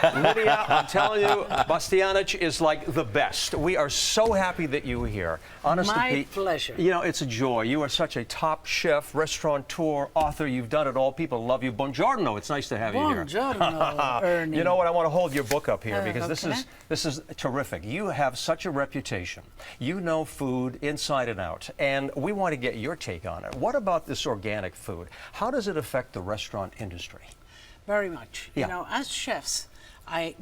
Lidia, I'm telling you, Bastianich is like the best. We are so happy that you were here. My pleasure. You know, it's a joy. You are such a top chef, restaurateur, author. You've done it all. People love you. Buongiorno. It's nice to have you here. Buongiorno, Ernie. You know what? I want to hold your book up here because okay. this is terrific. You have such a reputation. You know food inside and out, and we want to get your take on it. What about this organic food? How does it affect the restaurant industry? Very much. Yeah. You know, as chefs,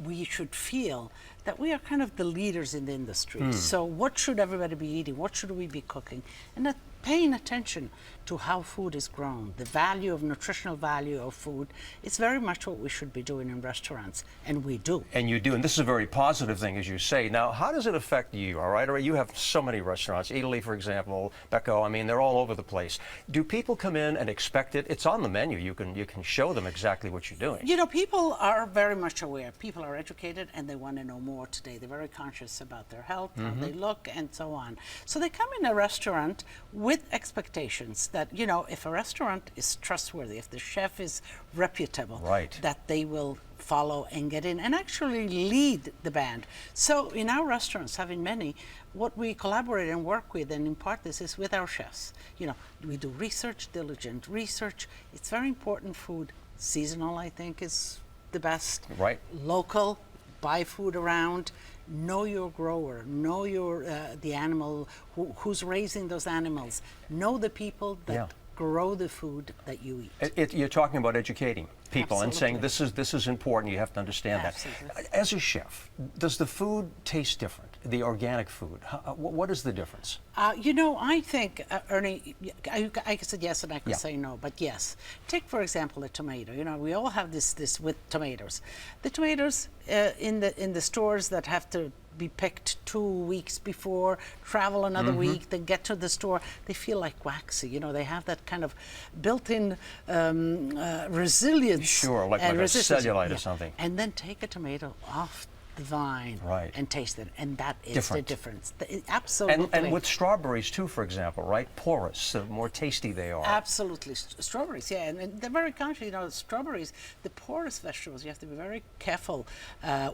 we should feel that we are kind of the leaders in the industry. So what should everybody be eating? What should we be cooking? And that paying attention to how food is grown, the value of nutritional value of food, it's very much what we should be doing in restaurants, and we do. And you do, and this is a very positive thing, as you say. Now, how does it affect you, all right? Or you have so many restaurants, Italy, for example, Becco, I mean, they're all over the place. Do people come in and expect it? It's on the menu. You can show them exactly what you're doing. You know, people are very much aware. People are educated, and they want to know more today. They're very conscious about their health, how they look, and so on. So they come in a restaurant with expectations that, you know, if a restaurant is trustworthy, if the chef is reputable, right, that they will follow and get in and actually lead the band. So in our restaurants, having many, what we collaborate and work with and impart this is with our chefs. You know, we do research, diligent research. It's very important food. Seasonal, I think, is the best. Right. Local, buy food around. Know your grower, know your the animal who's raising those animals, know the people that grow the food that you eat. You're talking about educating people. Absolutely. And saying this is important. You have to understand Absolutely. that. As a chef, does the food taste different? The organic food, what is the difference? You know, I think, Ernie, I said yes and I could say no, but yes. Take, for example, a tomato. You know, we all have this with tomatoes. The tomatoes in the stores that have to be picked 2 weeks before, travel another week, then get to the store, they feel like waxy. You know, they have that kind of built-in resilience. Sure, like a cellulite or something. And then take a tomato off the vine and taste it, and that is the difference. Absolutely. And with strawberries too, for example, right? Porous, the more tasty they are. Absolutely. Strawberries, yeah, and they're very conscious. You know, strawberries, the porous vegetables, you have to be very careful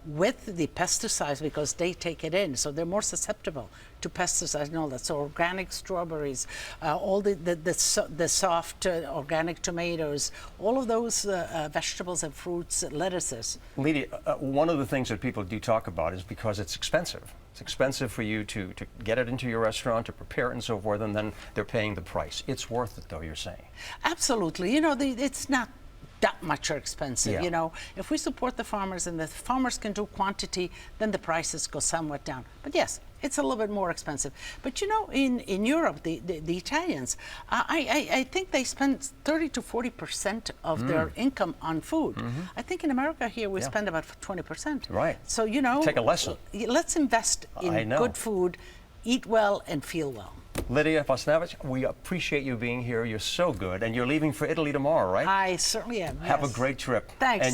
with the pesticides because they take it in, so they're more susceptible to pesticides and all that. So organic strawberries, all the soft organic tomatoes, all of those vegetables and fruits, lettuces. Lidia, one of the things that people do talk about is because it's expensive. It's expensive for you to get it into your restaurant, to prepare it and so forth, and then they're paying the price. It's worth it, though, you're saying. Absolutely. You know, it's not that much are expensive. Yeah. You know, if we support the farmers and the farmers can do quantity, then the prices go somewhat down. But yes, it's a little bit more expensive. But you know, in Europe, the Italians, I think they spend 30 to 40% of their income on food. I think in America here we spend about 20%. Right. So, you know, take a lesson. Let's invest in good food, eat well, and feel well. Lidia Bastianich, we appreciate you being here. You're so good, and you're leaving for Italy tomorrow, right? I certainly am. Have yes. a great trip. Thanks.